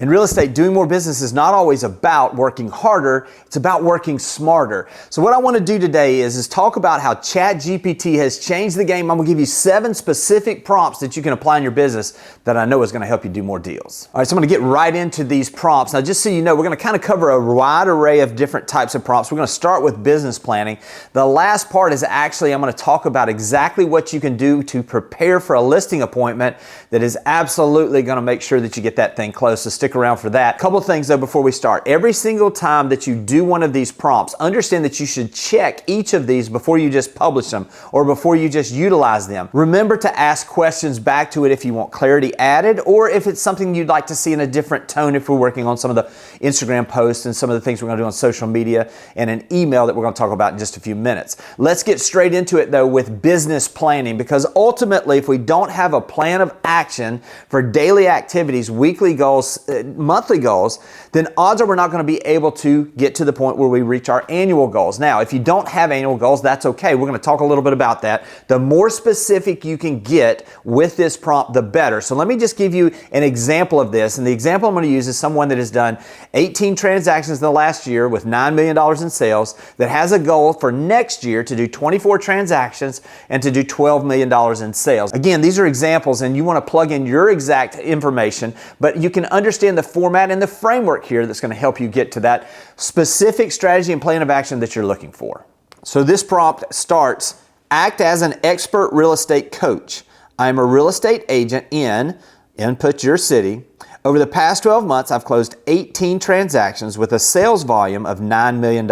In real estate, doing more business is not always about working harder, it's about working smarter. So what I want to do today is talk about how ChatGPT has changed the game. I'm going to give you 7 specific prompts that you can apply in your business that I know is going to help you do more deals. All right, so I'm going to get right into these prompts. Now, just so you know, we're going to kind of cover a wide array of different types of prompts. We're going to start with business planning. The last part is actually, I'm going to talk about exactly what you can do to prepare for a listing appointment that is absolutely going to make sure that you get that thing closed. So stick around for that. Couple of things though before we start. Every single time that you do one of these prompts, understand that you should check each of these before you just publish them or before you just utilize them. Remember to ask questions back to it if you want clarity added or if it's something you'd like to see in a different tone if we're working on some of the Instagram posts and some of the things we're going to do on social media and an email that we're going to talk about in just a few minutes. Let's get straight into it though with business planning, because ultimately if we don't have a plan of action for daily activities, weekly goals, monthly goals, then odds are we're not going to be able to get to the point where we reach our annual goals. Now, if you don't have annual goals, that's okay. We're going to talk a little bit about that. The more specific you can get with this prompt, the better. So let me just give you an example of this. And the example I'm going to use is someone that has done 18 transactions in the last year with $9 million in sales that has a goal for next year to do 24 transactions and to do $12 million in sales. Again, these are examples and you want to plug in your exact information, but you can understand the format and the framework here that's going to help you get to that specific strategy and plan of action that you're looking for. So this prompt starts, act as an expert real estate coach. I am a real estate agent in, input your city. Over the past 12 months, I've closed 18 transactions with a sales volume of $9 million.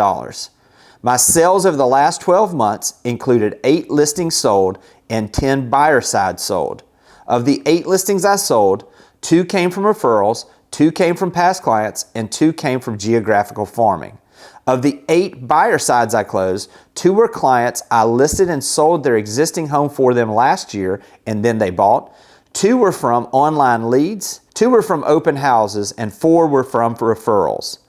My sales over the last 12 months included 8 listings sold and 10 buyer side sold. Of the 8 listings I sold, 2 came from referrals, 2 came from past clients, and 2 came from geographical farming. Of the 8 buyer sides I closed, 2 were clients I listed and sold their existing home for them last year and then they bought. 2 were from online leads, 2 were from open houses, and 4 were from referrals.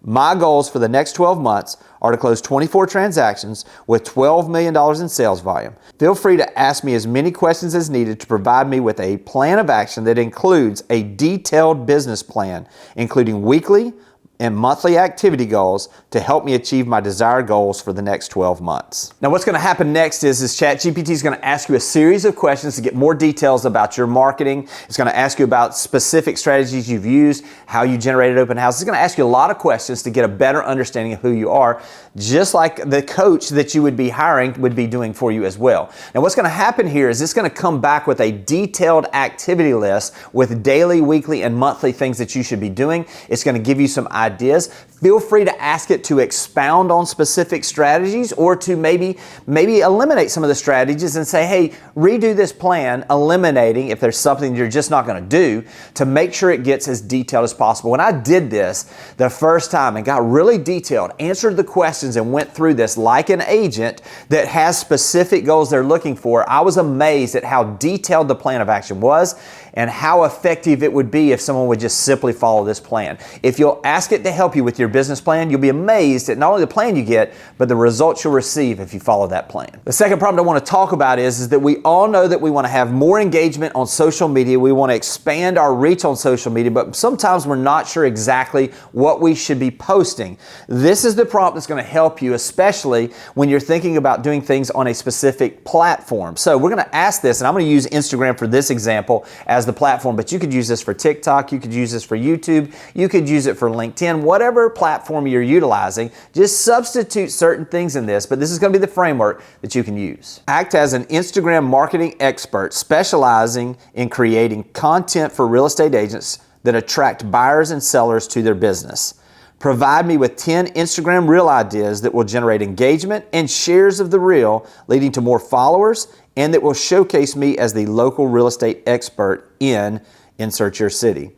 My goals for the next 12 months are to close 24 transactions with $12 million in sales volume. Feel free to ask me as many questions as needed to provide me with a plan of action that includes a detailed business plan, including weekly and monthly activity goals to help me achieve my desired goals for the next 12 months. Now what's going to happen next is ChatGPT is going to ask you a series of questions to get more details about your marketing. It's going to ask you about specific strategies you've used, how you generated open houses. It's going to ask you a lot of questions to get a better understanding of who you are, just like the coach that you would be hiring would be doing for you as well. Now what's going to happen here is it's going to come back with a detailed activity list with daily, weekly, and monthly things that you should be doing. It's going to give you some ideas. Feel free to ask it to expound on specific strategies or to maybe eliminate some of the strategies and say, hey, redo this plan, eliminating if there's something you're just not going to do to make sure it gets as detailed as possible. When I did this the first time and got really detailed, answered the questions and went through this like an agent that has specific goals they're looking for, I was amazed at how detailed the plan of action was and how effective it would be if someone would just simply follow this plan. If you'll ask it to help you with your business plan, you'll be amazed at not only the plan you get, but the results you'll receive if you follow that plan. The second problem I want to talk about is that we all know that we want to have more engagement on social media. We want to expand our reach on social media, but sometimes we're not sure exactly what we should be posting. This is the prompt that's going to help you, especially when you're thinking about doing things on a specific platform. So we're going to ask this, and I'm going to use Instagram for this example as the platform, but you could use this for TikTok, you could use this for YouTube, you could use it for LinkedIn, whatever platform you're utilizing. Just substitute certain things in this, but this is going to be the framework that you can use. Act as an Instagram marketing expert specializing in creating content for real estate agents that attract buyers and sellers to their business. Provide me with 10 Instagram reel ideas that will generate engagement and shares of the reel, leading to more followers, and that will showcase me as the local real estate expert in insert your city.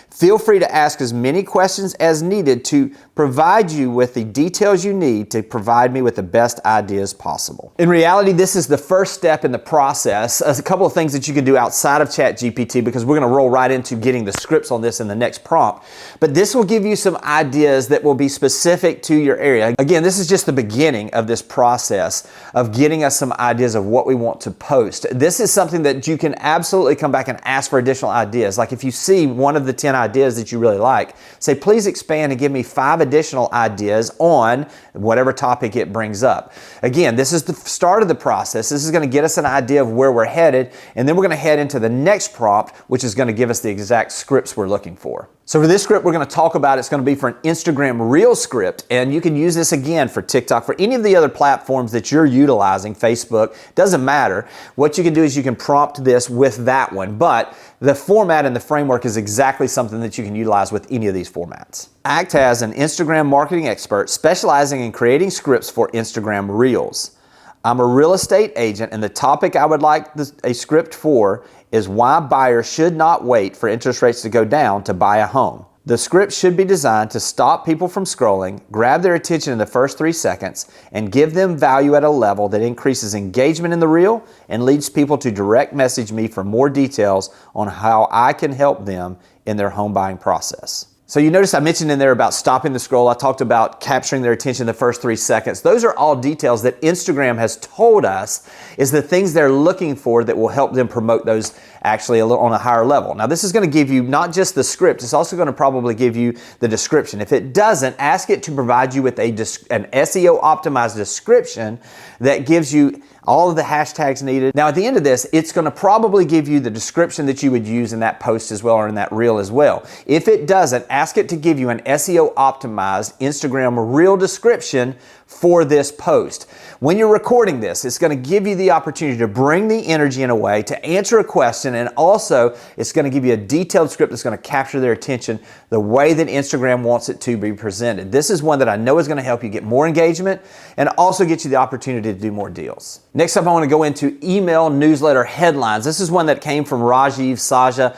Feel free to ask as many questions as needed to provide you with the details you need to provide me with the best ideas possible. In reality, this is the first step in the process. There's a couple of things that you can do outside of ChatGPT because we're going to roll right into getting the scripts on this in the next prompt. But this will give you some ideas that will be specific to your area. Again, this is just the beginning of this process of getting us some ideas of what we want to post. This is something that you can absolutely come back and ask for additional ideas. Like if you see one of the 10 ideas that you really like, say, please expand and give me 5 additional ideas on whatever topic it brings up. Again, this is the start of the process. This is going to get us an idea of where we're headed, and then we're going to head into the next prompt, which is going to give us the exact scripts we're looking for. So for this script we're going to talk about, it's going to be for an Instagram Reel script, and you can use this again for TikTok, for any of the other platforms that you're utilizing, Facebook, doesn't matter. What you can do is you can prompt this with that one, but the format and the framework is exactly something that you can utilize with any of these formats. Act as an Instagram marketing expert specializing in creating scripts for Instagram Reels. I'm a real estate agent, and the topic I would like a script for is why buyers should not wait for interest rates to go down to buy a home. The script should be designed to stop people from scrolling, grab their attention in the first 3 seconds, and give them value at a level that increases engagement in the reel and leads people to direct message me for more details on how I can help them in their home buying process. So you notice I mentioned in there about stopping the scroll. I talked about capturing their attention in the first 3 seconds. Those are all details that Instagram has told us is the things they're looking for that will help them promote those actually on a higher level. Now this is going to give you not just the script, it's also going to probably give you the description. If it doesn't, ask it to provide you with an SEO optimized description that gives you all of the hashtags needed. Now at the end of this, it's going to probably give you the description that you would use in that post as well, or in that reel as well. If it doesn't, ask it to give you an SEO optimized Instagram reel description for this post. When you're recording this, it's going to give you the opportunity to bring the energy in a way to answer a question, and also it's going to give you a detailed script that's going to capture their attention the way that Instagram wants it to be presented. This is one that I know is going to help you get more engagement and also get you the opportunity to do more deals. Next up, I want to go into email newsletter headlines. This is one that came from Rajiv Saja,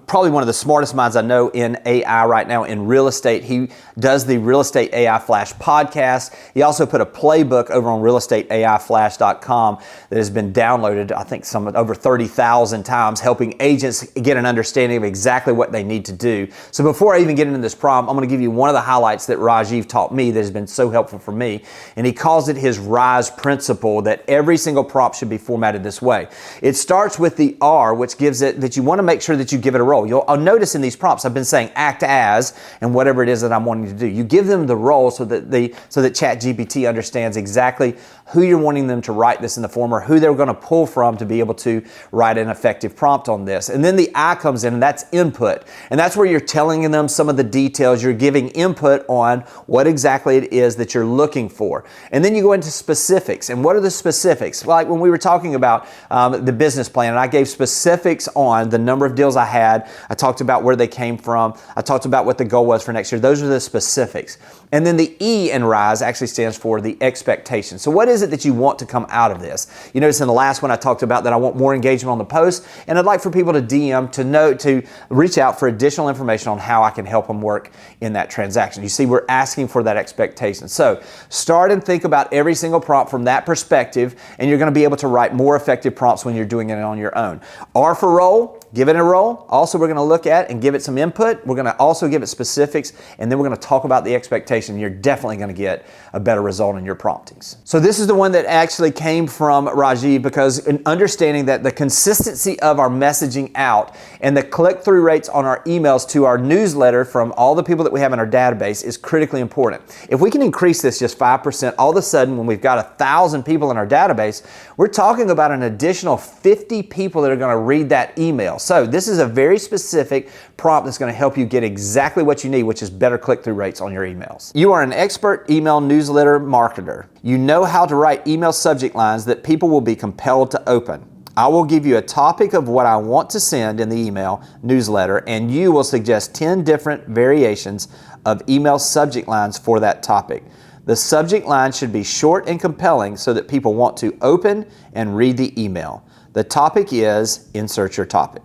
probably one of the smartest minds I know in AI right now in real estate. He does the Real Estate AI Flash podcast. He also put a playbook over on realestateaiflash.com that has been downloaded, I think over 30,000 times, helping agents get an understanding of exactly what they need to do. So before I even get into this prompt, I'm going to give you one of the highlights that Rajiv taught me that has been so helpful for me. And he calls it his RISE principle, that every single prompt should be formatted this way. It starts with the R, which gives it that you want to make sure that you give it a role. I'll notice in these prompts, I've been saying act as, and whatever it is that I'm wanting to do. You give them the role so that ChatGPT understands exactly who you're wanting them to write this in the form, or who they're going to pull from to be able to write an effective prompt on this. And then the I comes in, and that's input. And that's where you're telling them some of the details. You're giving input on what exactly it is that you're looking for. And then you go into specifics. And what are the specifics? Like when we were talking about the business plan, and I gave specifics on the number of deals I had. I talked about where they came from. I talked about what the goal was for next year. Those are the specifics. And then the E in RISE actually stands for the expectation. So what is it that you want to come out of this? You notice in the last one I talked about that I want more engagement on the post, and I'd like for people to DM, to reach out for additional information on how I can help them work in that transaction. You see, we're asking for that expectation. So start and think about every single prompt from that perspective, and you're going to be able to write more effective prompts when you're doing it on your own. R for role, give it a role. Also, we're going to look at and give it some input. We're going to also give it specifics, and then we're going to talk about the expectation. You're definitely going to get a better result in your promptings. So this is the one that actually came from Rajiv, because in understanding that the consistency of our messaging out and the click-through rates on our emails to our newsletter from all the people that we have in our database is critically important. If we can increase this just 5%, all of a sudden when we've got 1,000 people in our database, we're talking about an additional 50 people that are going to read that email. So this is a very specific prompt that's going to help you get exactly what you need, which is better click-through rates on your emails. You are an expert email newsletter marketer. You know how to write email subject lines that people will be compelled to open. I will give you a topic of what I want to send in the email newsletter, and you will suggest 10 different variations of email subject lines for that topic. The subject line should be short and compelling so that people want to open and read the email. The topic is, insert your topic.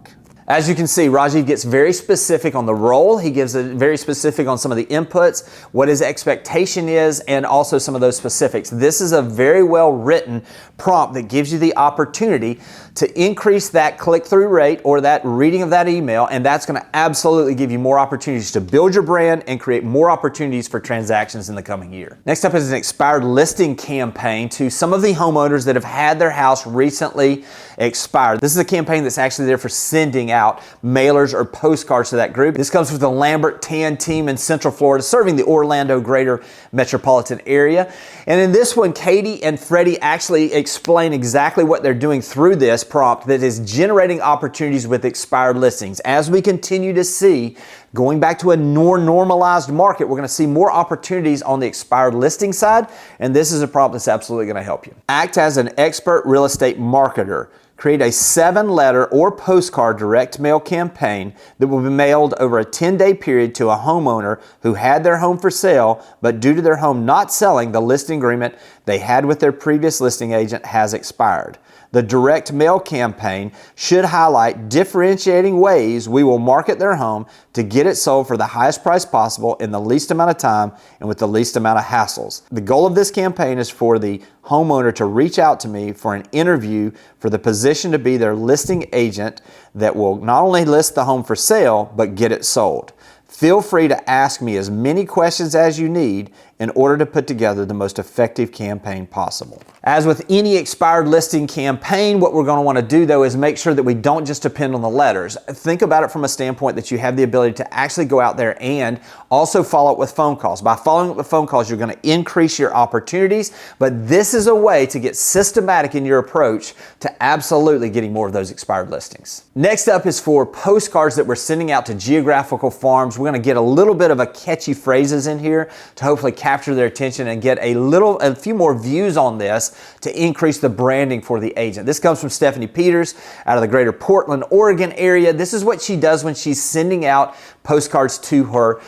As you can see, Rajiv gets very specific on the role. He gives a very specific on some of the inputs, what his expectation is, and also some of those specifics. This is a very well written prompt that gives you the opportunity to increase that click-through rate or that reading of that email, and that's going to absolutely give you more opportunities to build your brand and create more opportunities for transactions in the coming year. Next up is an expired listing campaign to some of the homeowners that have had their house recently expired. This is a campaign that's actually there for sending out. out mailers or postcards to that group. This comes from the Lambert Tan team in Central Florida, serving the Orlando greater metropolitan area. And in this one, Katie and Freddie actually explain exactly what they're doing through this prompt that is generating opportunities with expired listings. As we continue to see, going back to a more normalized market, we're going to see more opportunities on the expired listing side, and this is a prompt that's absolutely going to help you. Act as an expert real estate marketer. Create a 7-letter or postcard direct mail campaign that will be mailed over a 10-day period to a homeowner who had their home for sale, but due to their home not selling, the listing agreement they had with their previous listing agent has expired. The direct mail campaign should highlight differentiating ways we will market their home to get it sold for the highest price possible in the least amount of time and with the least amount of hassles. The goal of this campaign is for the homeowner to reach out to me for an interview for the position to be their listing agent that will not only list the home for sale, but get it sold. Feel free to ask me as many questions as you need in order to put together the most effective campaign possible. As with any expired listing campaign, what we're going to want to do though is make sure that we don't just depend on the letters. Think about it from a standpoint that you have the ability to actually go out there and also follow up with phone calls. By following up with phone calls, you're going to increase your opportunities, but this is a way to get systematic in your approach to absolutely getting more of those expired listings. Next up is for postcards that we're sending out to geographical farms. We're going to get a little bit of a catchy phrases in here to hopefully capture their attention and get a few more views on this to increase the branding for the agent. This comes from Stephanie Peters out of the greater Portland, Oregon area. This is what she does when she's sending out postcards to her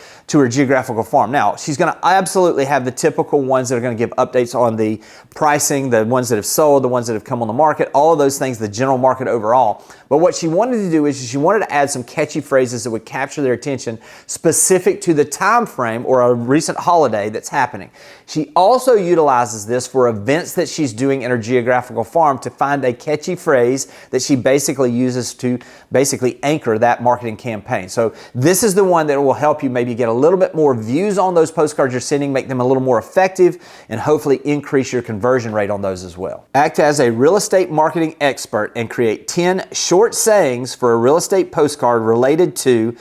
geographical farm. Now, she's going to absolutely have the typical ones that are going to give updates on the pricing, the ones that have sold, the ones that have come on the market, all of those things, the general market overall. But what she wanted to do is she wanted to add some catchy phrases that would capture their attention specific to the time frame or a recent holiday that's happening. She also utilizes this for events that she's doing in her geographical farm to find a catchy phrase that she basically uses to basically anchor that marketing campaign. So this is the one that will help you maybe get a little bit more views on those postcards you're sending, make them a little more effective, and hopefully increase your conversion rate on those as well. Act as a real estate marketing expert and create 10 short sayings for a real estate postcard related to,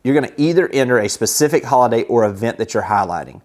you're going to either enter a specific holiday or event that you're highlighting.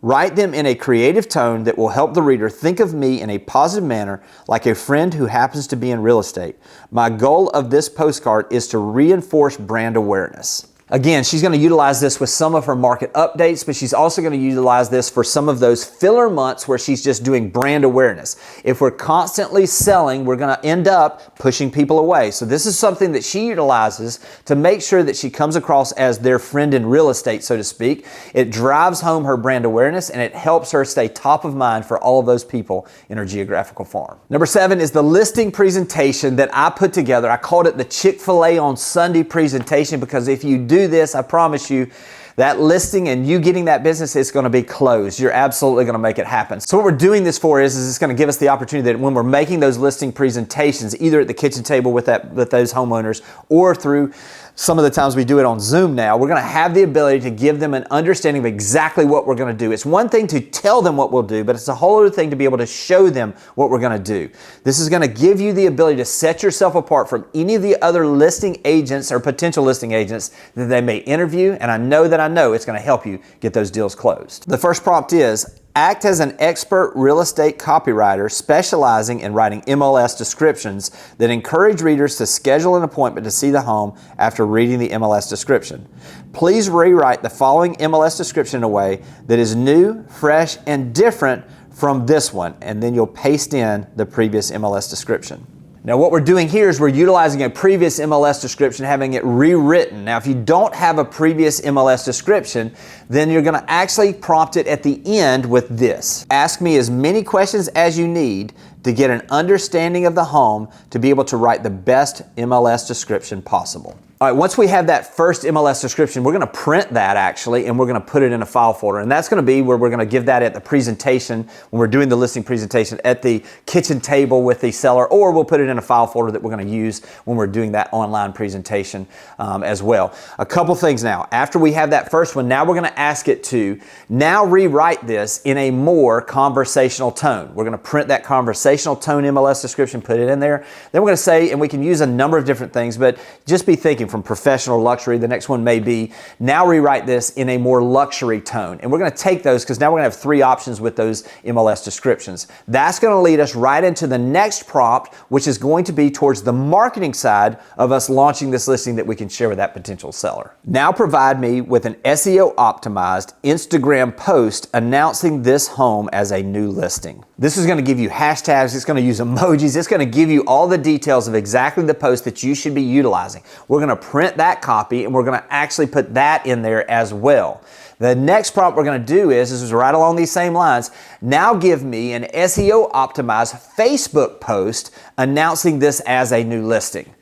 Write them in a creative tone that will help the reader think of me in a positive manner, like a friend who happens to be in real estate. My goal of this postcard is to reinforce brand awareness. Again, she's going to utilize this with some of her market updates, but she's also going to utilize this for some of those filler months where she's just doing brand awareness. If we're constantly selling, we're going to end up pushing people away. So this is something that she utilizes to make sure that she comes across as their friend in real estate, so to speak. It drives home her brand awareness and it helps her stay top of mind for all of those people in her geographical farm. Number 7 is the listing presentation that I put together. I called it the Chick-fil-A on Sunday presentation because if you do this, I promise you that listing and you getting that business is going to be closed. You're absolutely going to make it happen. So what we're doing this for is it's going to give us the opportunity that when we're making those listing presentations, either at the kitchen table with those homeowners or through some of the times we do it on Zoom now, we're going to have the ability to give them an understanding of exactly what we're going to do. It's one thing to tell them what we'll do, but it's a whole other thing to be able to show them what we're going to do. This is going to give you the ability to set yourself apart from any of the other listing agents or potential listing agents that they may interview, and I know it's going to help you get those deals closed. The first prompt is, act as an expert real estate copywriter specializing in writing MLS descriptions that encourage readers to schedule an appointment to see the home after reading the MLS description. Please rewrite the following MLS description in a way that is new, fresh, and different from this one, and then you'll paste in the previous MLS description. Now what we're doing here is we're utilizing a previous MLS description, having it rewritten. Now if you don't have a previous MLS description, then you're going to actually prompt it at the end with this. Ask me as many questions as you need to get an understanding of the home to be able to write the best MLS description possible. All right, once we have that first MLS description, we're going to print that actually, and we're going to put it in a file folder. And that's going to be where we're going to give that at the presentation, when we're doing the listing presentation at the kitchen table with the seller, or we'll put it in a file folder that we're going to use when we're doing that online presentation as well. A couple things now. After we have that first one, now we're going to ask it to now rewrite this in a more conversational tone. We're going to print that conversational tone MLS description, put it in there. Then we're going to say, and we can use a number of different things, but just be thinking, everything from professional, luxury. The next one may be, now rewrite this in a more luxury tone. And we're going to take those because now we're going to have 3 options with those MLS descriptions. That's going to lead us right into the next prompt, which is going to be towards the marketing side of us launching this listing that we can share with that potential seller. Now provide me with an SEO optimized Instagram post announcing this home as a new listing. This is going to give you hashtags, it's going to use emojis, it's going to give you all the details of exactly the post that you should be utilizing. We're going to print that copy and we're going to actually put that in there as well. The next prompt we're going to do is right along these same lines. Now give me an SEO optimized Facebook post announcing this as a new listing.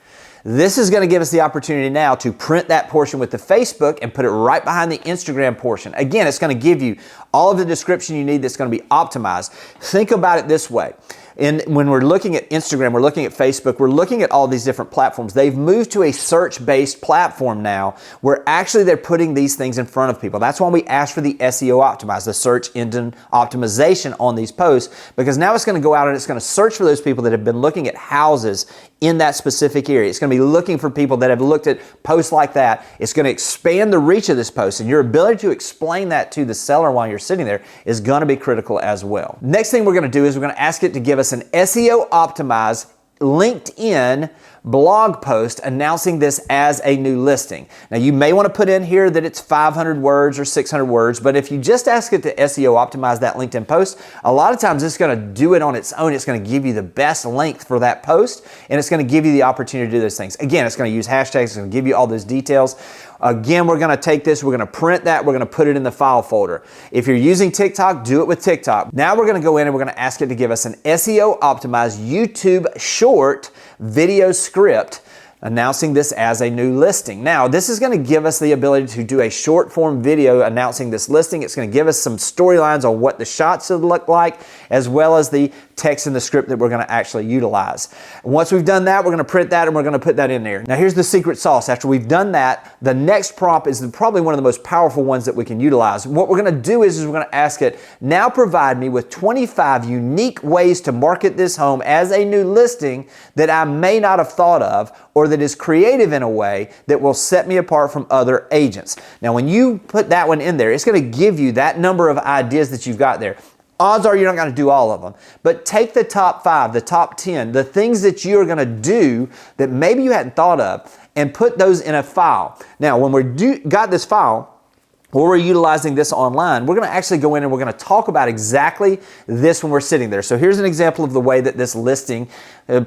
This is going to give us the opportunity now to print that portion with the Facebook and put it right behind the Instagram portion. Again, it's going to give you all of the description you need that's going to be optimized. Think about it this way. And when we're looking at Instagram, we're looking at Facebook, we're looking at all these different platforms. They've moved to a search-based platform now where actually they're putting these things in front of people. That's why we ask for the SEO optimized, the search engine optimization on these posts, because now it's going to go out and it's going to search for those people that have been looking at houses in that specific area. It's going to be looking for people that have looked at posts like that. It's going to expand the reach of this post, and your ability to explain that to the seller while you're sitting there is going to be critical as well. Next thing we're going to do is we're going to ask it to give us an SEO optimized LinkedIn blog post announcing this as a new listing. Now you may want to put in here that it's 500 words or 600 words, but if you just ask it to SEO optimize that LinkedIn post, a lot of times it's going to do it on its own. It's going to give you the best length for that post, and it's going to give you the opportunity to do those things. Again, it's going to use hashtags, it's going to give you all those details. Again, we're going to take this, we're going to print that, we're going to put it in the file folder. If you're using TikTok, do it with TikTok. Now we're going to go in and we're going to ask it to give us an SEO optimized YouTube short video script announcing this as a new listing. Now, this is going to give us the ability to do a short form video announcing this listing. It's going to give us some storylines on what the shots should look like, as well as the text in the script that we're going to actually utilize. And once we've done that, we're going to print that and we're going to put that in there. Now, here's the secret sauce. After we've done that, the next prompt is probably one of the most powerful ones that we can utilize. What we're going to do is we're going to ask it, now provide me with 25 unique ways to market this home as a new listing that I may not have thought of, or that is creative in a way that will set me apart from other agents. Now, when you put that one in there, it's going to give you that number of ideas that you've got there. Odds are you're not going to do all of them, but take the top 5, the top 10, the things that you're going to do that maybe you hadn't thought of, and put those in a file. Now, when got this file, or we're utilizing this online, we're going to actually go in and we're going to talk about exactly this when we're sitting there. So here's an example of the way that this listing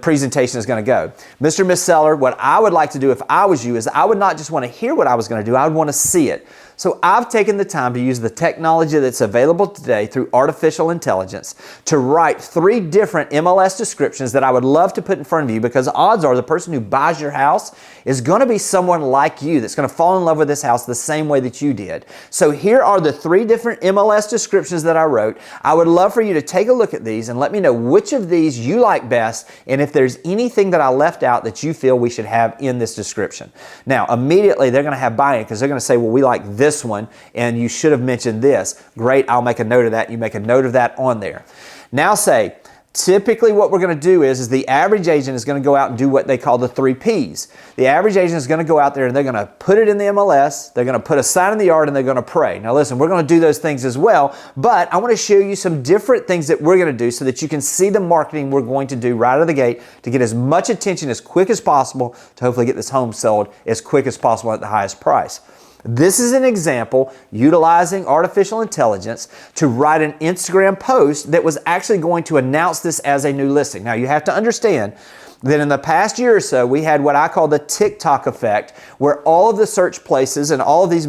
presentation is going to go. Mr. and Miss Seller, what I would like to do if I was you is I would not just want to hear what I was going to do, I would want to see it. So I've taken the time to use the technology that's available today through artificial intelligence to write 3 different MLS descriptions that I would love to put in front of you, because odds are the person who buys your house is going to be someone like you that's going to fall in love with this house the same way that you did. So here are the 3 different MLS descriptions that I wrote. I would love for you to take a look at these and let me know which of these you like best, and if there's anything that I left out that you feel we should have in this description. Now, immediately they're going to have buy-in, because they're going to say, well, we like this one, and you should have mentioned this. Great, I'll make a note of that. You make a note of that on there. Now say, typically what we're going to do is the average agent is going to go out and do what they call the 3 Ps. The average agent is going to go out there and they're going to put it in the MLS, they're going to put a sign in the yard, and they're going to pray. Now listen, we're going to do those things as well, but I want to show you some different things that we're going to do so that you can see the marketing we're going to do right out of the gate to get as much attention as quick as possible to hopefully get this home sold as quick as possible at the highest price. This is an example utilizing artificial intelligence to write an Instagram post that was actually going to announce this as a new listing. Now, you have to understand that in the past year or so, we had what I call the TikTok effect, where all of the search places and all of these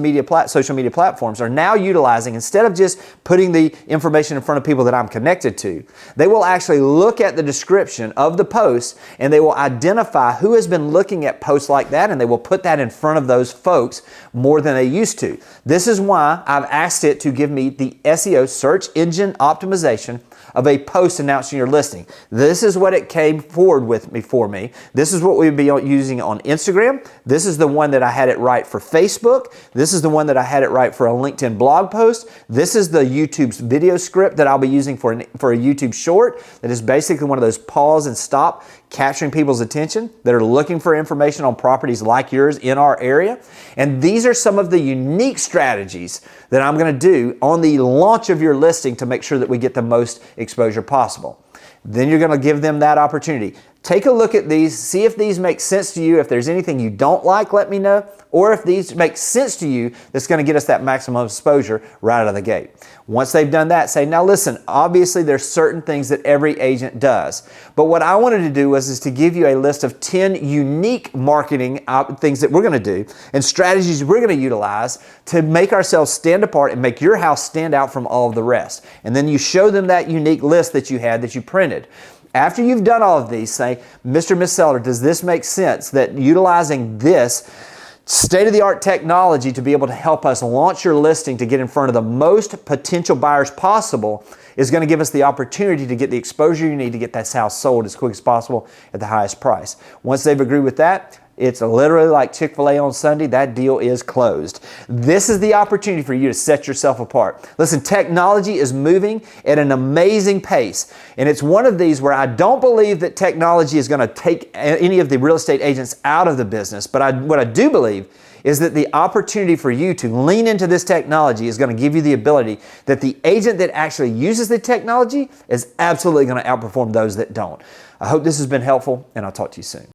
social media platforms are now utilizing, instead of just putting the information in front of people that I'm connected to, they will actually look at the description of the post and they will identify who has been looking at posts like that, and they will put that in front of those folks more than they used to. This is why I've asked it to give me the SEO, search engine optimization, of a post announcing your listing. This is what it came forward with me for me. This is what we'd be using on Instagram. This is the one that I had it right for Facebook. This is the one that I had it right for a LinkedIn blog post. This is the YouTube's video script that I'll be using for a YouTube short that is basically one of those pause and stop capturing people's attention that are looking for information on properties like yours in our area. And these are some of the unique strategies that I'm going to do on the launch of your listing to make sure that we get the most exposure possible. Then you're going to give them that opportunity. Take a look at these, see if these make sense to you. If there's anything you don't like, let me know. Or if these make sense to you, that's going to get us that maximum exposure right out of the gate. Once they've done that, say, now listen, obviously there's certain things that every agent does. But what I wanted to do is to give you a list of 10 unique marketing things that we're going to do and strategies we're going to utilize to make ourselves stand apart and make your house stand out from all of the rest. And then you show them that unique list that you had that you printed. After you've done all of these, say, Mr. and Ms. Seller, does this make sense that utilizing this state-of-the-art technology to be able to help us launch your listing to get in front of the most potential buyers possible is going to give us the opportunity to get the exposure you need to get this house sold as quick as possible at the highest price. Once they've agreed with that, it's literally like Chick-fil-A on Sunday. That deal is closed. This is the opportunity for you to set yourself apart. Listen, technology is moving at an amazing pace. And it's one of these where I don't believe that technology is going to take any of the real estate agents out of the business. But what I do believe is that the opportunity for you to lean into this technology is going to give you the ability that the agent that actually uses the technology is absolutely going to outperform those that don't. I hope this has been helpful, and I'll talk to you soon.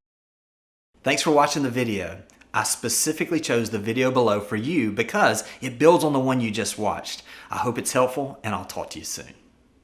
Thanks for watching the video. I specifically chose the video below for you because it builds on the one you just watched. I hope it's helpful, and I'll talk to you soon.